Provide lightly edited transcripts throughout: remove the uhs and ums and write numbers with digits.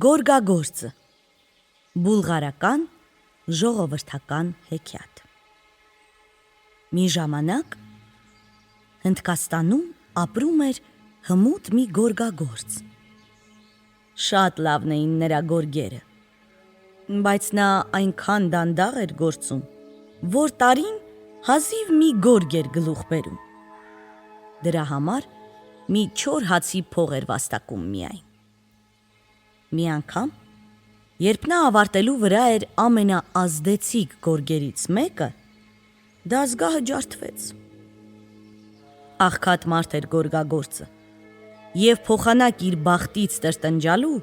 Գորգագործը բուլղարական ժողովրդական հեքիաթ։ Մի ժամանակ Հնդկաստանում ապրում էր հմուտ մի գորգագործ։ Շատ լավն էին նրա գորգերը, բայց նա այնքան դանդաղ էր գործում, որ տարին հազիվ մի գորգ էր գլուխ բերում։ Դրա համար մի 4 հացի փող էր վաստակում միայն։ Մի անգամ, երբ նա ավարտելու վրա էր ամենաազդեցիկ գորգերից մեկը, դասգահը ջարդվեց։ Աղքատ մարդ էր գորգագործը, և փոխանակ իր բախտից տրտնջալու,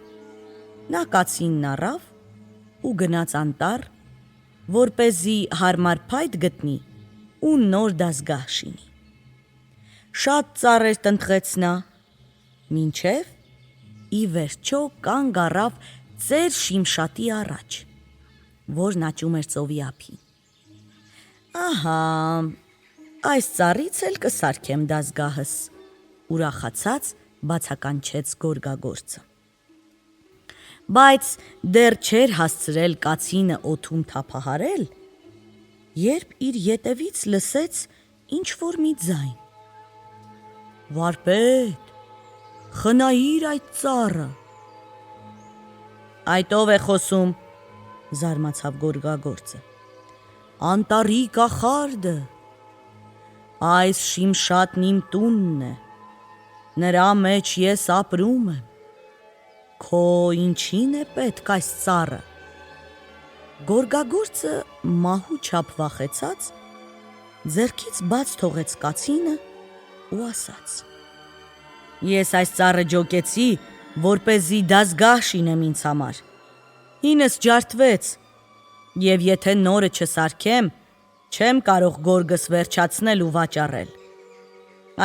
նա կացինն առավ ու գնաց անտառ, որպեսզի հարմար փայտ գտնի ու նոր դասգահ շինի։ Շատ ծառեր տնտղեց նա, մինչև ի վերջո կանգ առավ ծեր Շիմշատի առաջ, որն աճում էր ծովի ափին։ «Ահա, այս ծառից էլ կսարքեմ դասգահս», ուրախացած բացականչեց գորգագործը։ Բայց դեռ չէր հասցրել կացինը օդում թափահարել, երբ իր ետևից լսեց ինչ-որ մի ձայն. «Վարպետ, խնայիր այդ ծառը»։ «Այդ ով է խոսում», զարմացավ գորգագործը։ «Անտառի կախարդը, այս Շիմշատն իմ տունն է, նրա մեջ ես ապրում եմ, քո ինչին է պետք այս ծառը»։ Գորգագործը մահու չափ վախեցած, ձեռքից բաց թողեց կացինը ու ասաց. «Ես այս ծառը ջոկեցի, որպեսզի դասգահ շինեմ ինձ համար, հինս ջարդվեց, և եթե նորը չսարքեմ, չեմ կարող գորգս վերջացնել ու վաճառել,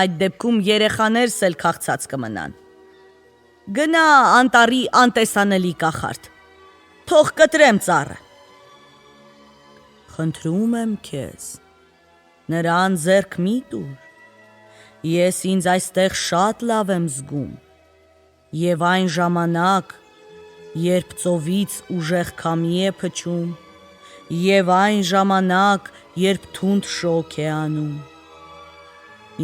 այդ դեպքում երեխաներս էլ քաղցած կմնան։ Գնա անտառի անտեսանելի կախարդ, թող կտրեմ ծառը»։ «Խնդրում եմ քեզ, նրան ձեռք մի տուր, ես ինձ այստեղ շատ լավ եմ զգում, և այն ժամանակ, երբ ծովից ուժեղ քամի է փչում, և այն ժամանակ, երբ թունդ շոգ է անում,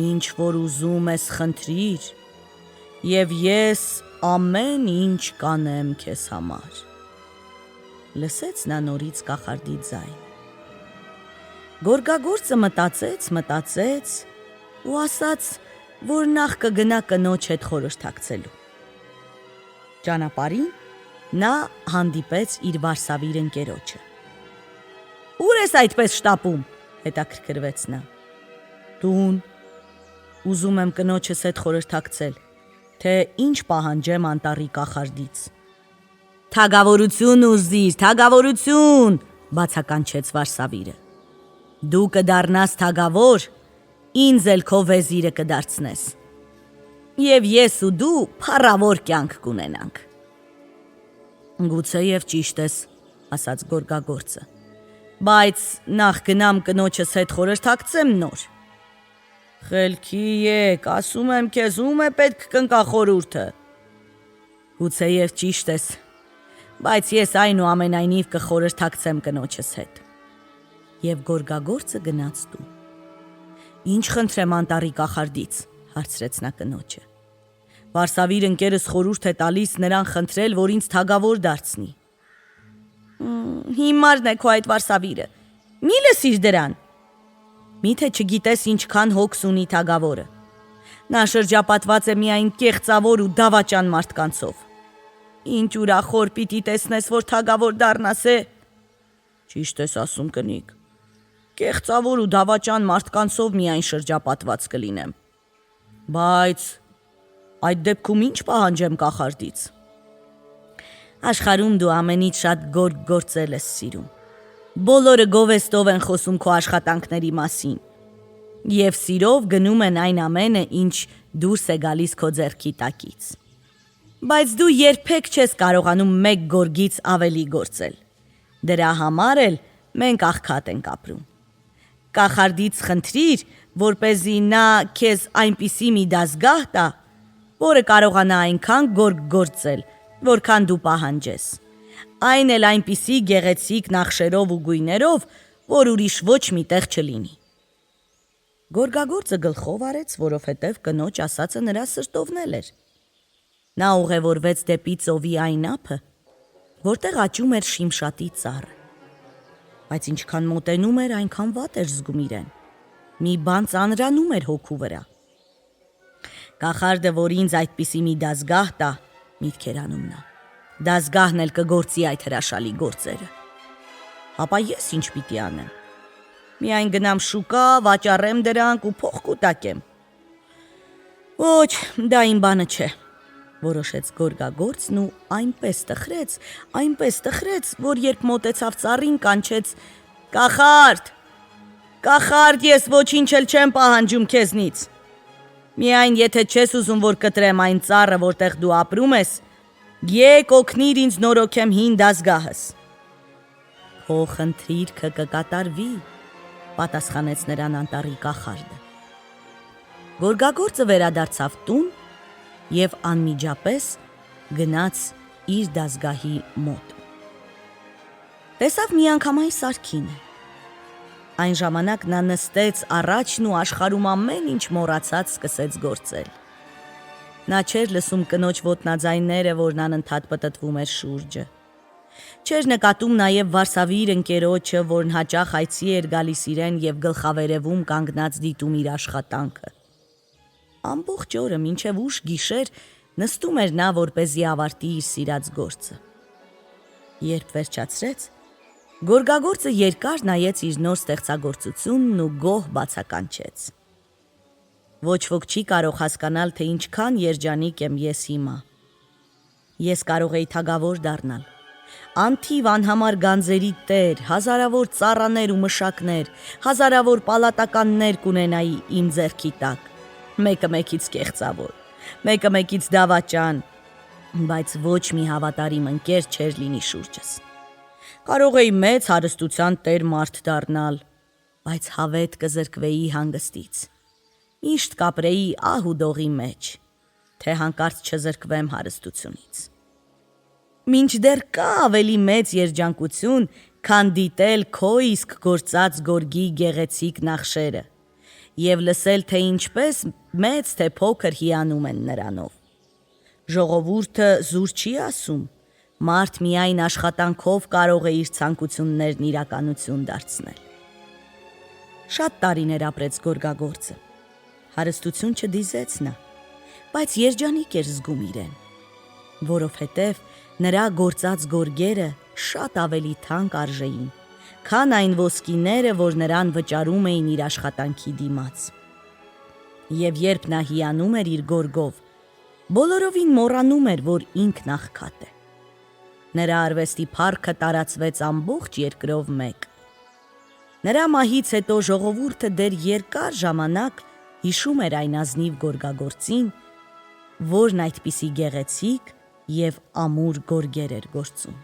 ինչ որ ուզում ես խնդրիր, և ես ամեն ինչ կանեմ քեզ համար»։ Լսեց նա նորից կախարդի ձայն։ Գորգագործը մտածեց ու ասաց, որ նախ կգնա կնոջ հետ խորհրդակցելու։ Ճանապարհին նա հանդիպեց իր վարսավիր ընկերոջը։ «Ուր ես այդպես շտապում», հետաքրքրվեց նա։ «Տուն, ուզում եմ կնոջս հետ խորհրդակցել, թե ինչ պահանջեմ անտառի կախարդից»։ «Թագավորություն ուզիր, թագավորություն», բացականչեց վարսավիրը։ «Դու կդառնաս թագավոր, ինձ էլ քո վեզիրը կդարձնես, և ես ու դու փառավոր կյանք կունենանք»։ «Գուցեև ճիշտ ես», ասաց գորգագործը, «բայց նախ գնամ կնոջս հետ խորհրդակցեմ նոր»։ «Խելքի եկ, ասում եմ քեզ, ում է պետք կնկա խորհուրդը»։ «Գուցեև ճիշտ ես, բայց ես այնուամենայնիվ կխորհրդակցեմ կնոջս հետ»։ Եվ գորգագործը գնաց տուն։ «Ինչ խնդրեմ անտառի կախարդից», հարցրեց նա կնոջը։ «Վարսավիր ընկերս խորհուրդ է տալիս նրան խնդրել, որ ինձ թագավոր դարձնի»։ «Հիմարն է քո այդ վարսավիրը, մի լսիր դրան։ Միթե չգիտես ինչքան հոգս ունի թագավորը։ Նա շրջապատված է միայն կեղծավոր ու դավաճան մարդկանցով։ Ինչ ուրախոր պիտի տեսնես, որ թագավոր դառնաս է»։ «Ճիշտ ես ասում, կնիկ, կեղծավոր ու դավաճան մարդկանցով միայն շրջապատված կլինեմ, բայց այդ դեպքում ինչ պահանջեմ կախարդից»։ «Աշխարհում դու ամենից շատ գորգ գործել ես սիրում, բոլորը գովեստով են խոսում քո աշխատանքների մասին, և սիրով գնում են այն ամենը, ինչ դուրս է գալիս քո ձեռքի տակից, բայց դու երբեք չես կարողանում մեկ գորգից ավելի գործել, դրա համար էլ մենք աղքատ ենք ապրում։ Կախարդից խնդրիր, որպեսզի նա քեզ այնպիսի մի դասգահ տա, որը կարողանա այնքան գորգ գործել, որքան դու պահանջես։ Այն էլ այնպիսի գեղեցիկ նախշերով ու գույներով, որ ուրիշ ոչ մի տեղ չլինի։ Գորգագործը գլխով արեց, որովհետև կնոջ ասածը նրա սրտովնել էր։ Նա ուղևորվեց դեպի ծովի այն ափը, որտեղ աճում էր շիմշատի ծառը։ Բայց ինչքան մոտենում էր, այնքան վատ էր զգում իրեն։ Մի բան ծանրանում էր հոգու վրա։ Կախարդը, որ ինձ այդպիսի մի դազգահ տա, միտքեր անում նա, դազգահն էլ կգործի այդ հրաշալի գործերը։ Հապա ես ինչ պիտի անեմ։ Միայն գնամ շուկա, վաճառեմ դրանք ու փող կուտակեմ։ Ոչ, դա իմ բանը չէ, որոշեց գորգագործն ու այնպես տխրեց, որ երբ մոտեցավ ծառին, կանչեց. «Կախարդ, կախարդ, ես ոչինչ էլ չեմ պահանջում քեզնից։ Միայն եթե չես ուզում, որ կտրեմ այն ծառը, որտեղ դու ապրում ես, եկ օգնիր ինձ նորոգեմ հին դազգահս»։ «Քո խնդիրքը կկատարվի», պատասխանեց նրան անտառի կախարդը։ Գորգագործը վերադարձավ տուն և անմիջապես գնաց իր դազգահի մոտ։ Տեսավ միանգամայն Սարքինը։ Այն ժամանակ նա նստեց առաջն ու աշխարհում ամեն ինչ մոռացած սկսեց գործել։ Նա չէր լսում կնոջ ոտնաձայները, որն անընդհատ պտտվում էր շուրջը։ Չէր նկատում նաև Վարսավի իր ընկերոջը, որն հաճախ այցի էր գալիս իրեն և գլխավերևում կանգնած դիտում իր աշխատանքը։ Ամբողջ օրը մինչև ուշ գիշեր նստում էր նա, որպեսզի ավարտի իր սիրած գործը։ Երբ վերջացրեց, գորգագործը երկար նայեց իր նոր ստեղծագործությունն ու գոհ բացականչեց. «Ոչ ոք չի կարող հասկանալ, թե ինչքան երջանիկ եմ ես հիմա։ Ես կարող էի թագավոր դառնալ, անթիվ անհամար գանձերի տեր, հազարավոր ծառաներ ու մշակներ, հազարավոր պալատականներ կունենայի իմ ձեռքի տակ, մեկը մեկից կեղծավոր, մեկը մեկից դավաճան, բայց ոչ մի հավատարիմ ընկեր չէր լինի շուրջս։ Կարող էի մեծ հարստության տեր մարդ դառնալ, բայց հավետ կզրկվեի հանգստից, միշտ կապրեի ահ ու դողի մեջ, թե հանկարծ չզրկվեմ հարստությունից։ Մինչդեռ կա ավելի մեծ երջանկություն, քան դիտել քո իսկ գործած գորգի գեղեցիկ նախշերը և լսել, թե ինչպես մեծ թե փոքր հիանում են նրանով։ Ժողովուրդը զուր չի ասում, մարդ միայն աշխատանքով կարող է իր ցանկություններն իրականություն դարձնել։ Շատ տարիներ ապրեց գորգագործը, հարստություն չդիզեց նա, բայց երջանիկ էր զգում իրեն, որովհետև նրա գործած գորգերը շատ ավելի թանկ արժեին, քան այն ոսկիները, որ նրան վճարում էին իր աշխատանքի դիմաց։ Եվ երբ նա հիանում էր իր գորգով, բոլորովին մոռանում էր, որ ինքն աղքատ է։ Նրա արվեստի փառքը տարածվեց ամբողջ երկրով մեկ։ Նրա մահից հետո ժողովուրդը դեռ երկար ժամանակ հիշում էր այն ազնիվ գորգագործին, որն այդպիսի գեղեցիկ և ամուր գորգեր էր գործում։